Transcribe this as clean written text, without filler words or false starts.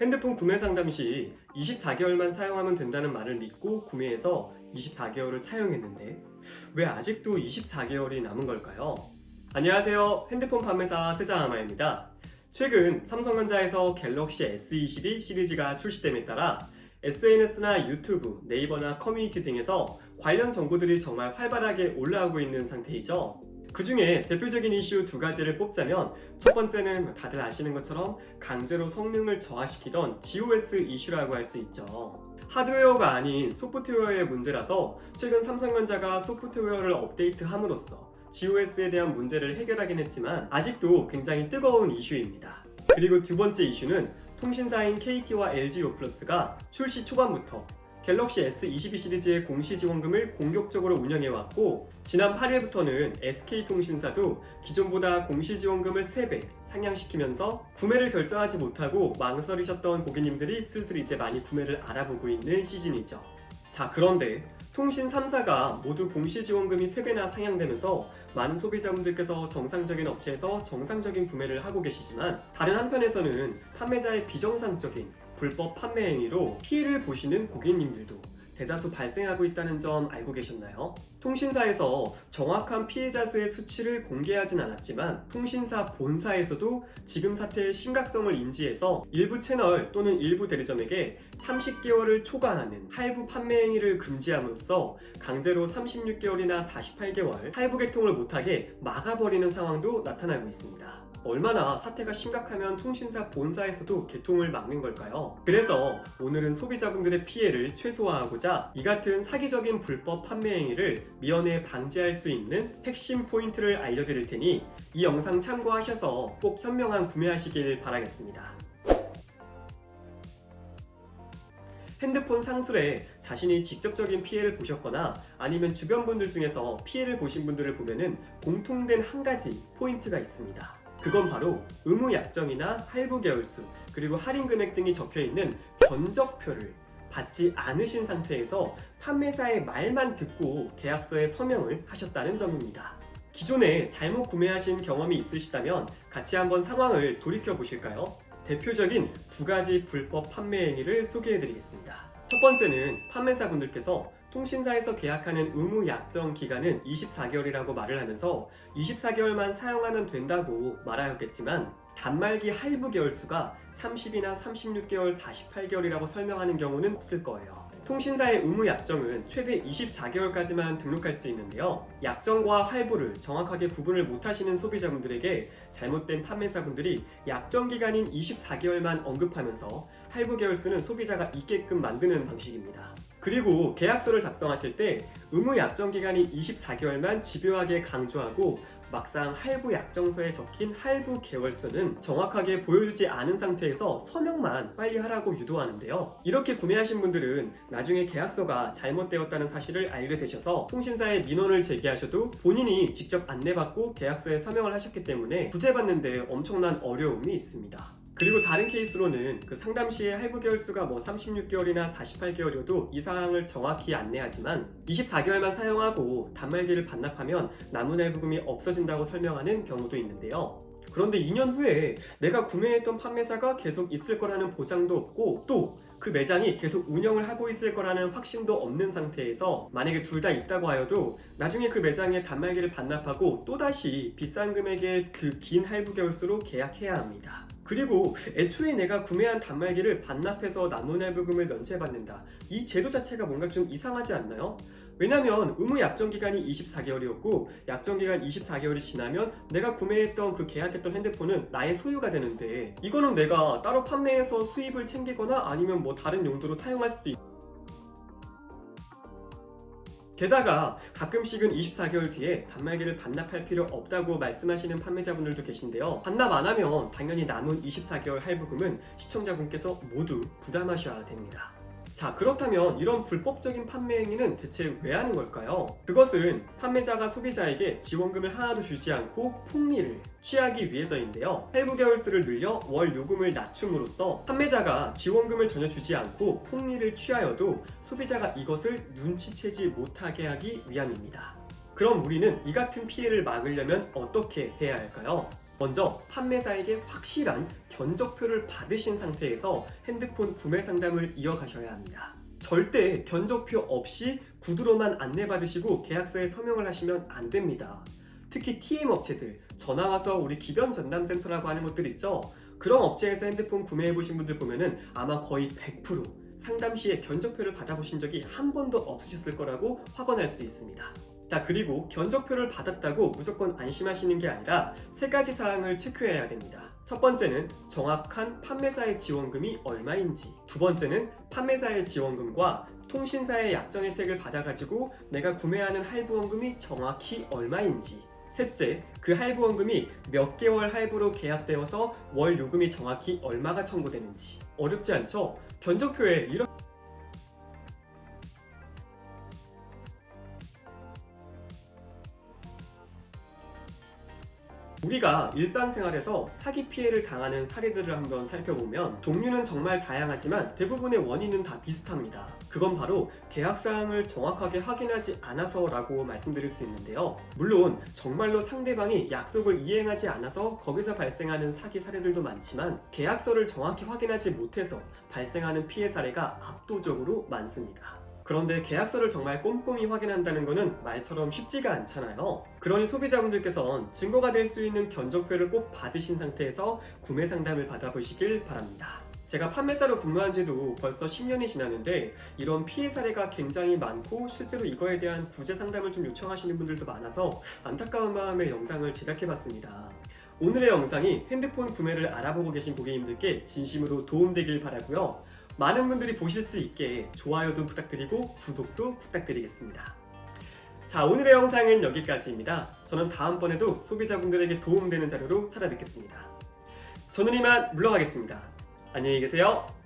핸드폰 구매 상담 시 24개월만 사용하면 된다는 말을 믿고 구매해서 24개월을 사용했는데 왜 아직도 24개월이 남은 걸까요? 안녕하세요. 핸드폰 판매사 세자아마입니다. 최근 삼성전자에서 갤럭시 S22 시리즈가 출시됨에 따라 SNS나 유튜브, 네이버나 커뮤니티 등에서 관련 정보들이 정말 활발하게 올라오고 있는 상태이죠. 그 중에 대표적인 이슈 두 가지를 뽑자면 첫 번째는 다들 아시는 것처럼 강제로 성능을 저하시키던 GOS 이슈라고 할 수 있죠. 하드웨어가 아닌 소프트웨어의 문제라서 최근 삼성전자가 소프트웨어를 업데이트함으로써 GOS에 대한 문제를 해결하긴 했지만 아직도 굉장히 뜨거운 이슈입니다. 그리고 두 번째 이슈는 통신사인 KT와 LG유플러스가 출시 초반부터 갤럭시 S22 시리즈의 공시지원금을 공격적으로 운영해왔고 지난 8일부터는 SK통신사도 기존보다 공시지원금을 3배 상향시키면서 구매를 결정하지 못하고 망설이셨던 고객님들이 슬슬 이제 많이 구매를 알아보고 있는 시즌이죠. 자, 그런데 통신 3사가 모두 공시지원금이 3배나 상향되면서 많은 소비자분들께서 정상적인 업체에서 정상적인 구매를 하고 계시지만 다른 한편에서는 판매자의 비정상적인 불법 판매 행위로 피해를 보시는 고객님들도 대다수 발생하고 있다는 점 알고 계셨나요? 통신사에서 정확한 피해자 수의 수치를 공개하진 않았지만 통신사 본사에서도 지금 사태의 심각성을 인지해서 일부 채널 또는 일부 대리점에게 30개월을 초과하는 할부 판매 행위를 금지함으로써 강제로 36개월이나 48개월 할부 개통을 못하게 막아버리는 상황도 나타나고 있습니다. 얼마나 사태가 심각하면 통신사 본사에서도 개통을 막는 걸까요? 그래서 오늘은 소비자분들의 피해를 최소화하고자 이 같은 사기적인 불법 판매 행위를 미연에 방지할 수 있는 핵심 포인트를 알려드릴 테니 이 영상 참고하셔서 꼭 현명한 구매하시길 바라겠습니다. 핸드폰 상술에 자신이 직접적인 피해를 보셨거나 아니면 주변 분들 중에서 피해를 보신 분들을 보면은 공통된 한 가지 포인트가 있습니다. 그건 바로 의무 약정이나 할부 계열수 그리고 할인 금액 등이 적혀있는 견적표를 받지 않으신 상태에서 판매사의 말만 듣고 계약서에 서명을 하셨다는 점입니다. 기존에 잘못 구매하신 경험이 있으시다면 같이 한번 상황을 돌이켜 보실까요? 대표적인 두 가지 불법 판매 행위를 소개해 드리겠습니다. 첫 번째는 판매사분들께서 통신사에서 계약하는 의무 약정 기간은 24개월이라고 말을 하면서 24개월만 사용하면 된다고 말하였겠지만 단말기 할부 개월수가 30이나 36개월, 48개월이라고 설명하는 경우는 없을 거예요. 통신사의 의무 약정은 최대 24개월까지만 등록할 수 있는데요. 약정과 할부를 정확하게 구분을 못하시는 소비자분들에게 잘못된 판매사분들이 약정 기간인 24개월만 언급하면서 할부 개월수는 소비자가 잊게끔 만드는 방식입니다. 그리고 계약서를 작성하실 때 의무 약정 기간이 24개월만 집요하게 강조하고 막상 할부 약정서에 적힌 할부 개월수는 정확하게 보여주지 않은 상태에서 서명만 빨리 하라고 유도하는데요. 이렇게 구매하신 분들은 나중에 계약서가 잘못되었다는 사실을 알게 되셔서 통신사에 민원을 제기하셔도 본인이 직접 안내받고 계약서에 서명을 하셨기 때문에 구제받는데 엄청난 어려움이 있습니다. 그리고 다른 케이스로는 그 상담 시에 할부 개월수가 36개월이나 48개월이어도 이 사항을 정확히 안내하지만 24개월만 사용하고 단말기를 반납하면 남은 할부금이 없어진다고 설명하는 경우도 있는데요. 그런데 2년 후에 내가 구매했던 판매사가 계속 있을 거라는 보장도 없고 또 그 매장이 계속 운영을 하고 있을 거라는 확신도 없는 상태에서 만약에 둘 다 있다고 하여도 나중에 그 매장에 단말기를 반납하고 또다시 비싼 금액의 그 긴 할부 개월수로 계약해야 합니다. 그리고 애초에 내가 구매한 단말기를 반납해서 남은 할부금을 면제받는다. 이 제도 자체가 뭔가 좀 이상하지 않나요? 왜냐면 의무 약정 기간이 24개월이었고 약정 기간 24개월이 지나면 내가 구매했던 그 계약했던 핸드폰은 나의 소유가 되는데 이거는 내가 따로 판매해서 수입을 챙기거나 아니면 다른 용도로 사용할 수도 있고 게다가 가끔씩은 24개월 뒤에 단말기를 반납할 필요 없다고 말씀하시는 판매자분들도 계신데요. 반납 안 하면 당연히 남은 24개월 할부금은 시청자분께서 모두 부담하셔야 됩니다. 자, 그렇다면 이런 불법적인 판매 행위는 대체 왜 하는 걸까요? 그것은 판매자가 소비자에게 지원금을 하나도 주지 않고 폭리를 취하기 위해서인데요. 할부 개월수를 늘려 월 요금을 낮춤으로써 판매자가 지원금을 전혀 주지 않고 폭리를 취하여도 소비자가 이것을 눈치채지 못하게 하기 위함입니다. 그럼 우리는 이 같은 피해를 막으려면 어떻게 해야 할까요? 먼저 판매사에게 확실한 견적표를 받으신 상태에서 핸드폰 구매 상담을 이어가셔야 합니다. 절대 견적표 없이 구두로만 안내받으시고 계약서에 서명을 하시면 안 됩니다. 특히 TM 업체들, 전화와서 우리 기변 전담센터라고 하는 곳들 있죠? 그런 업체에서 핸드폰 구매해보신 분들 보면은 아마 거의 100% 상담 시에 견적표를 받아보신 적이 한 번도 없으셨을 거라고 확언할 수 있습니다. 자, 그리고 견적표를 받았다고 무조건 안심하시는 게 아니라 3가지 사항을 체크해야 됩니다. 첫 번째는 정확한 판매사의 지원금이 얼마인지, 두 번째는 판매사의 지원금과 통신사의 약정 혜택을 받아가지고 내가 구매하는 할부원금이 정확히 얼마인지, 셋째, 그 할부원금이 몇 개월 할부로 계약되어서 월 요금이 정확히 얼마가 청구되는지. 어렵지 않죠? 견적표에 이런 우리가 일상생활에서 사기 피해를 당하는 사례들을 한번 살펴보면 종류는 정말 다양하지만 대부분의 원인은 다 비슷합니다. 그건 바로 계약사항을 정확하게 확인하지 않아서라고 말씀드릴 수 있는데요. 물론 정말로 상대방이 약속을 이행하지 않아서 거기서 발생하는 사기 사례들도 많지만 계약서를 정확히 확인하지 못해서 발생하는 피해 사례가 압도적으로 많습니다. 그런데 계약서를 정말 꼼꼼히 확인한다는 것은 말처럼 쉽지가 않잖아요. 그러니 소비자분들께서는 증거가 될 수 있는 견적표를 꼭 받으신 상태에서 구매 상담을 받아보시길 바랍니다. 제가 판매사로 근무한 지도 벌써 10년이 지났는데 이런 피해 사례가 굉장히 많고 실제로 이거에 대한 구제 상담을 좀 요청하시는 분들도 많아서 안타까운 마음에 영상을 제작해봤습니다. 오늘의 영상이 핸드폰 구매를 알아보고 계신 고객님들께 진심으로 도움되길 바라고요. 많은 분들이 보실 수 있게 좋아요도 부탁드리고 구독도 부탁드리겠습니다. 자, 오늘의 영상은 여기까지입니다. 저는 다음번에도 소비자분들에게 도움되는 자료로 찾아뵙겠습니다. 저는 이만 물러가겠습니다. 안녕히 계세요.